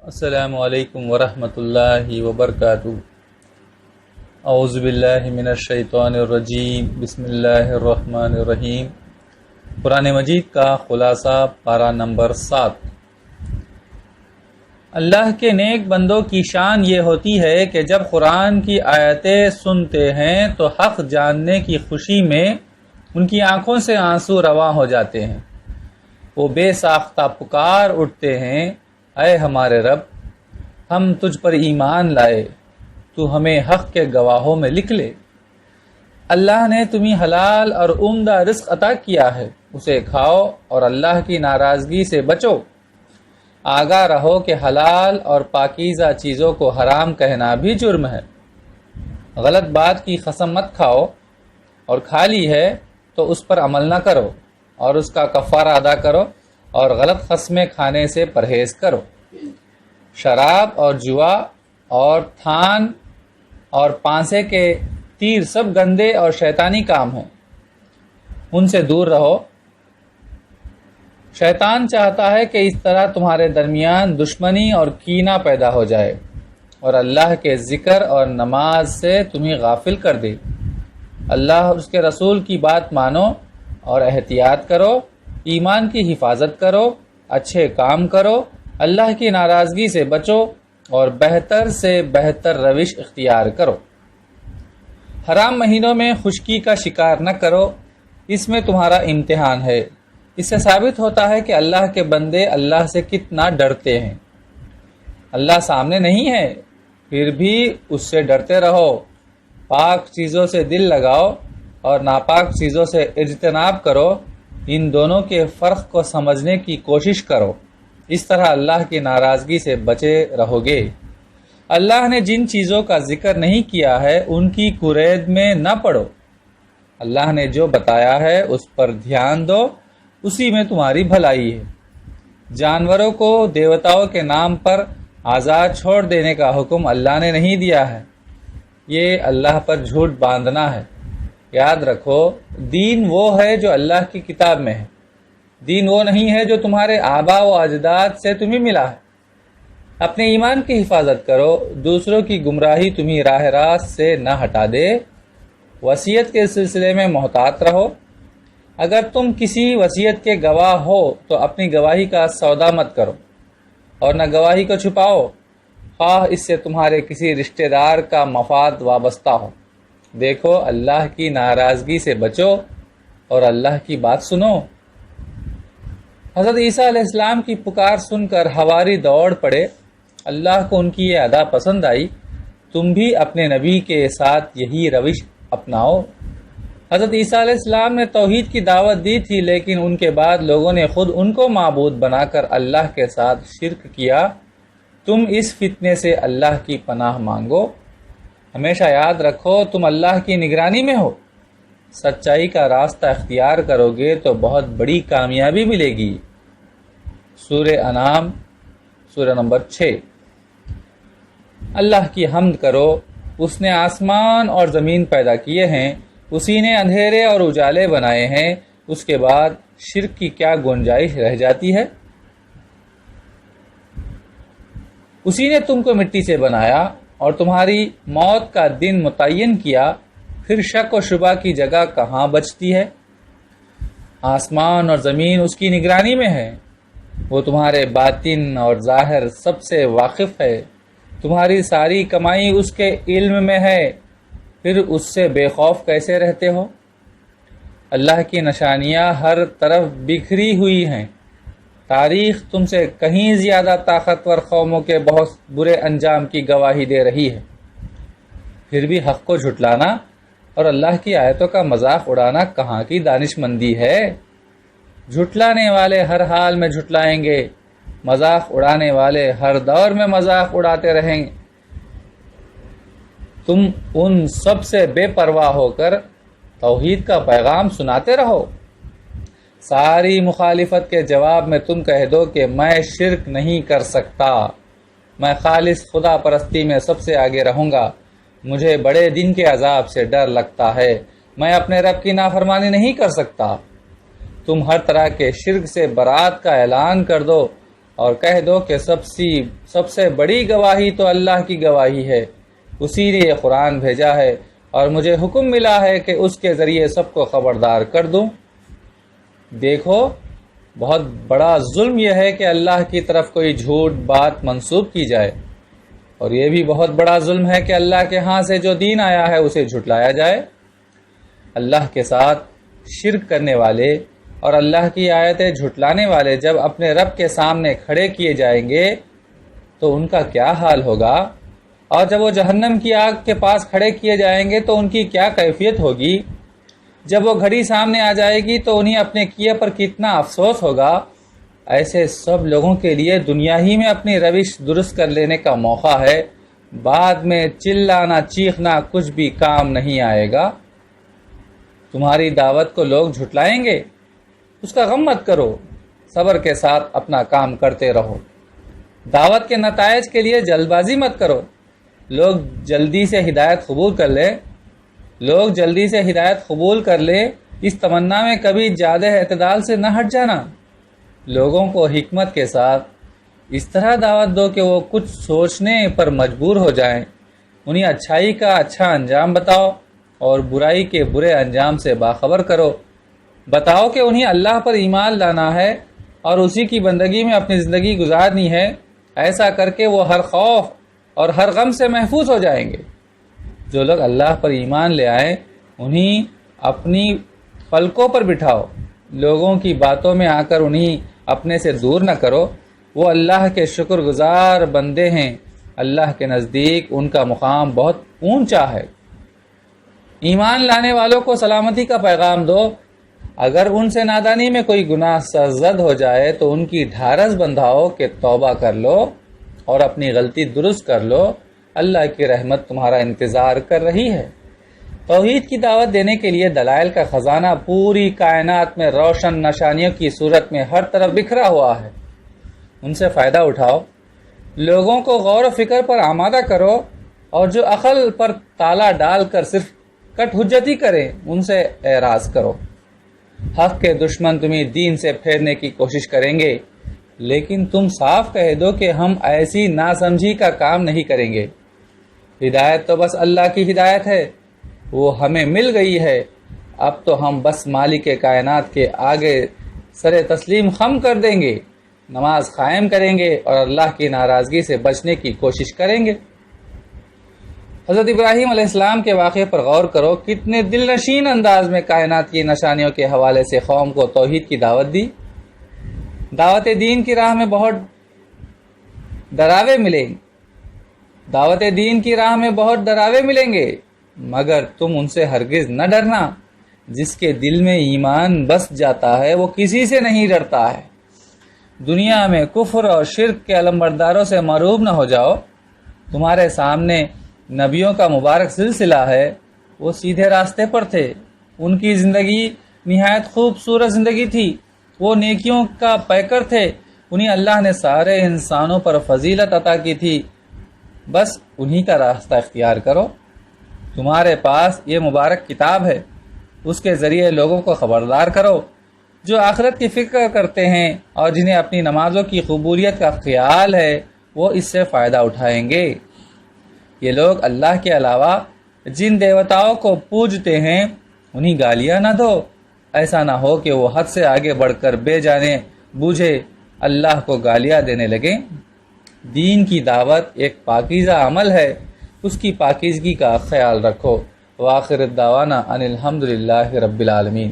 السلام علیکم ورحمۃ اللہ وبرکاتہ۔ اعوذ باللہ من الشیطان الرجیم، بسم اللہ الرحمن الرحیم۔ قرآن مجید کا خلاصہ، پارہ نمبر 7۔ اللہ کے نیک بندوں کی شان یہ ہوتی ہے کہ جب قرآن کی آیتیں سنتے ہیں تو حق جاننے کی خوشی میں ان کی آنکھوں سے آنسو رواں ہو جاتے ہیں۔ وہ بے ساختہ پکار اٹھتے ہیں، اے ہمارے رب، ہم تجھ پر ایمان لائے، تو ہمیں حق کے گواہوں میں لکھ لے۔ اللہ نے تمہیں حلال اور عمدہ رزق عطا کیا ہے، اسے کھاؤ اور اللہ کی ناراضگی سے بچو۔ آگاہ رہو کہ حلال اور پاکیزہ چیزوں کو حرام کہنا بھی جرم ہے۔ غلط بات کی قسم مت کھاؤ، اور کھا لی ہے تو اس پر عمل نہ کرو اور اس کا کفارہ ادا کرو، اور غلط قسمیں کھانے سے پرہیز کرو۔ شراب اور جوا اور تھان اور پانسے کے تیر سب گندے اور شیطانی کام ہیں، ان سے دور رہو۔ شیطان چاہتا ہے کہ اس طرح تمہارے درمیان دشمنی اور کینہ پیدا ہو جائے اور اللہ کے ذکر اور نماز سے تمہیں غافل کر دے۔ اللہ اور اس کے رسول کی بات مانو اور احتیاط کرو، ایمان کی حفاظت کرو، اچھے کام کرو، اللہ کی ناراضگی سے بچو اور بہتر سے بہتر روش اختیار کرو۔ حرام مہینوں میں خشکی کا شکار نہ کرو، اس میں تمہارا امتحان ہے۔ اس سے ثابت ہوتا ہے کہ اللہ کے بندے اللہ سے کتنا ڈرتے ہیں۔ اللہ سامنے نہیں ہے، پھر بھی اس سے ڈرتے رہو۔ پاک چیزوں سے دل لگاؤ اور ناپاک چیزوں سے اجتناب کرو، ان دونوں کے فرق کو سمجھنے کی کوشش کرو، اس طرح اللہ کی ناراضگی سے بچے رہو گے۔ اللہ نے جن چیزوں کا ذکر نہیں کیا ہے ان کی قرید میں نہ پڑو۔ اللہ نے جو بتایا ہے اس پر دھیان دو، اسی میں تمہاری بھلائی ہے۔ جانوروں کو دیوتاؤں کے نام پر آزاد چھوڑ دینے کا حکم اللہ نے نہیں دیا ہے، یہ اللہ پر جھوٹ باندھنا ہے۔ یاد رکھو، دین وہ ہے جو اللہ کی کتاب میں ہے، دین وہ نہیں ہے جو تمہارے آباء و اجداد سے تمہیں ملا ہے۔ اپنے ایمان کی حفاظت کرو، دوسروں کی گمراہی تمہیں راہ راست سے نہ ہٹا دے۔ وصیت کے سلسلے میں محتاط رہو، اگر تم کسی وصیت کے گواہ ہو تو اپنی گواہی کا سودا مت کرو اور نہ گواہی کو چھپاؤ، خواہ اس سے تمہارے کسی رشتہ دار کا مفاد وابستہ ہو۔ دیکھو، اللہ کی ناراضگی سے بچو اور اللہ کی بات سنو۔ حضرت عیسیٰ علیہ السلام کی پکار سن کر حواری دوڑ پڑے، اللہ کو ان کی یہ ادا پسند آئی۔ تم بھی اپنے نبی کے ساتھ یہی روش اپناؤ۔ حضرت عیسیٰ علیہ السلام نے توحید کی دعوت دی تھی، لیکن ان کے بعد لوگوں نے خود ان کو معبود بنا کر اللہ کے ساتھ شرک کیا۔ تم اس فتنے سے اللہ کی پناہ مانگو۔ ہمیشہ یاد رکھو، تم اللہ کی نگرانی میں ہو۔ سچائی کا راستہ اختیار کرو گے تو بہت بڑی کامیابی ملے گی۔ سورہ انعام، سورہ نمبر 6۔ اللہ کی حمد کرو، اس نے آسمان اور زمین پیدا کیے ہیں، اسی نے اندھیرے اور اجالے بنائے ہیں، اس کے بعد شرک کی کیا گنجائش رہ جاتی ہے؟ اسی نے تم کو مٹی سے بنایا اور تمہاری موت کا دن متعین کیا، پھر شک و شبہ کی جگہ کہاں بچتی ہے؟ آسمان اور زمین اس کی نگرانی میں ہے، وہ تمہارے باطن اور ظاہر سب سے واقف ہے۔ تمہاری ساری کمائی اس کے علم میں ہے، پھر اس سے بے خوف کیسے رہتے ہو؟ اللہ کی نشانیاں ہر طرف بکھری ہوئی ہیں، تاریخ تم سے کہیں زیادہ طاقتور قوموں کے بہت برے انجام کی گواہی دے رہی ہے۔ پھر بھی حق کو جھٹلانا اور اللہ کی آیتوں کا مذاق اڑانا کہاں کی دانش مندی ہے؟ جھٹلانے والے ہر حال میں جھٹلائیں گے، مذاق اڑانے والے ہر دور میں مذاق اڑاتے رہیں گے۔ تم ان سب سے بے پرواہ ہو کر توحید کا پیغام سناتے رہو۔ ساری مخالفت کے جواب میں تم کہہ دو کہ میں شرک نہیں کر سکتا، میں خالص خدا پرستی میں سب سے آگے رہوں گا، مجھے بڑے دن کے عذاب سے ڈر لگتا ہے، میں اپنے رب کی نافرمانی نہیں کر سکتا۔ تم ہر طرح کے شرک سے برات کا اعلان کر دو اور کہہ دو کہ سب سے بڑی گواہی تو اللہ کی گواہی ہے، اسی نے یہ قرآن بھیجا ہے اور مجھے حکم ملا ہے کہ اس کے ذریعے سب کو خبردار کر دوں۔ دیکھو، بہت بڑا ظلم یہ ہے کہ اللہ کی طرف کوئی جھوٹ بات منسوب کی جائے، اور یہ بھی بہت بڑا ظلم ہے کہ اللہ کے ہاں سے جو دین آیا ہے اسے جھٹلایا جائے۔ اللہ کے ساتھ شرک کرنے والے اور اللہ کی آیتیں جھٹلانے والے جب اپنے رب کے سامنے کھڑے کیے جائیں گے تو ان کا کیا حال ہوگا، اور جب وہ جہنم کی آگ کے پاس کھڑے کیے جائیں گے تو ان کی کیا کیفیت ہوگی۔ جب وہ گھڑی سامنے آ جائے گی تو انہیں اپنے کیے پر کتنا افسوس ہوگا۔ ایسے سب لوگوں کے لیے دنیا ہی میں اپنی روش درست کر لینے کا موقع ہے، بعد میں چلانا چیخنا کچھ بھی کام نہیں آئے گا۔ تمہاری دعوت کو لوگ جھٹلائیں گے، اس کا غم مت کرو، صبر کے ساتھ اپنا کام کرتے رہو۔ دعوت کے نتائج کے لیے جلد بازی مت کرو، لوگ جلدی سے ہدایت قبول کر لے، اس تمنا میں کبھی زیادہ اعتدال سے نہ ہٹ جانا۔ لوگوں کو حکمت کے ساتھ اس طرح دعوت دو کہ وہ کچھ سوچنے پر مجبور ہو جائیں، انہیں اچھائی کا اچھا انجام بتاؤ اور برائی کے برے انجام سے باخبر کرو۔ بتاؤ کہ انہیں اللہ پر ایمان لانا ہے اور اسی کی بندگی میں اپنی زندگی گزارنی ہے، ایسا کر کے وہ ہر خوف اور ہر غم سے محفوظ ہو جائیں گے۔ جو لوگ اللہ پر ایمان لے آئیں انہیں اپنی پلکوں پر بٹھاؤ، لوگوں کی باتوں میں آ کر انہیں اپنے سے دور نہ کرو۔ وہ اللہ کے شکر گزار بندے ہیں، اللہ کے نزدیک ان کا مقام بہت اونچا ہے۔ ایمان لانے والوں کو سلامتی کا پیغام دو، اگر ان سے نادانی میں کوئی گناہ سرزد ہو جائے تو ان کی ڈھارس بندھاؤ کہ توبہ کر لو اور اپنی غلطی درست کر لو، اللہ کی رحمت تمہارا انتظار کر رہی ہے۔ توحید کی دعوت دینے کے لیے دلائل کا خزانہ پوری کائنات میں روشن نشانیوں کی صورت میں ہر طرف بکھرا ہوا ہے، ان سے فائدہ اٹھاؤ، لوگوں کو غور و فکر پر آمادہ کرو، اور جو عقل پر تالا ڈال کر صرف کٹ حجتی کریں ان سے اعراض کرو۔ حق کے دشمن تمہیں دین سے پھیرنے کی کوشش کریں گے، لیکن تم صاف کہہ دو کہ ہم ایسی ناسمجھی کا کام نہیں کریں گے۔ ہدایت تو بس اللہ کی ہدایت ہے، وہ ہمیں مل گئی ہے، اب تو ہم بس مالک کائنات کے آگے سر تسلیم خم کر دیں گے، نماز قائم کریں گے اور اللہ کی ناراضگی سے بچنے کی کوشش کریں گے۔ حضرت ابراہیم علیہ السلام کے واقعے پر غور کرو، کتنے دل نشین انداز میں کائنات کی نشانیوں کے حوالے سے قوم کو توحید کی دعوت دی۔ دعوت دین کی راہ میں بہت ڈراوے ملیں گے، مگر تم ان سے ہرگز نہ ڈرنا۔ جس کے دل میں ایمان بس جاتا ہے وہ کسی سے نہیں ڈرتا ہے۔ دنیا میں کفر اور شرک کے علمبرداروں سے معروف نہ ہو جاؤ۔ تمہارے سامنے نبیوں کا مبارک سلسلہ ہے، وہ سیدھے راستے پر تھے، ان کی زندگی نہایت خوبصورت زندگی تھی، وہ نیکیوں کا پیکر تھے، انہیں اللہ نے سارے انسانوں پر فضیلت عطا کی تھی، بس انہی کا راستہ اختیار کرو۔ تمہارے پاس یہ مبارک کتاب ہے، اس کے ذریعے لوگوں کو خبردار کرو۔ جو آخرت کی فکر کرتے ہیں اور جنہیں اپنی نمازوں کی قبولیت کا خیال ہے وہ اس سے فائدہ اٹھائیں گے۔ یہ لوگ اللہ کے علاوہ جن دیوتاؤں کو پوجتے ہیں انہیں گالیاں نہ دو، ایسا نہ ہو کہ وہ حد سے آگے بڑھ کر بے جانے بوجھے اللہ کو گالیاں دینے لگیں۔ دین کی دعوت ایک پاکیزہ عمل ہے، اس کی پاکیزگی کا خیال رکھو۔ وآخر الدعوانا ان الحمدللہ رب العالمین۔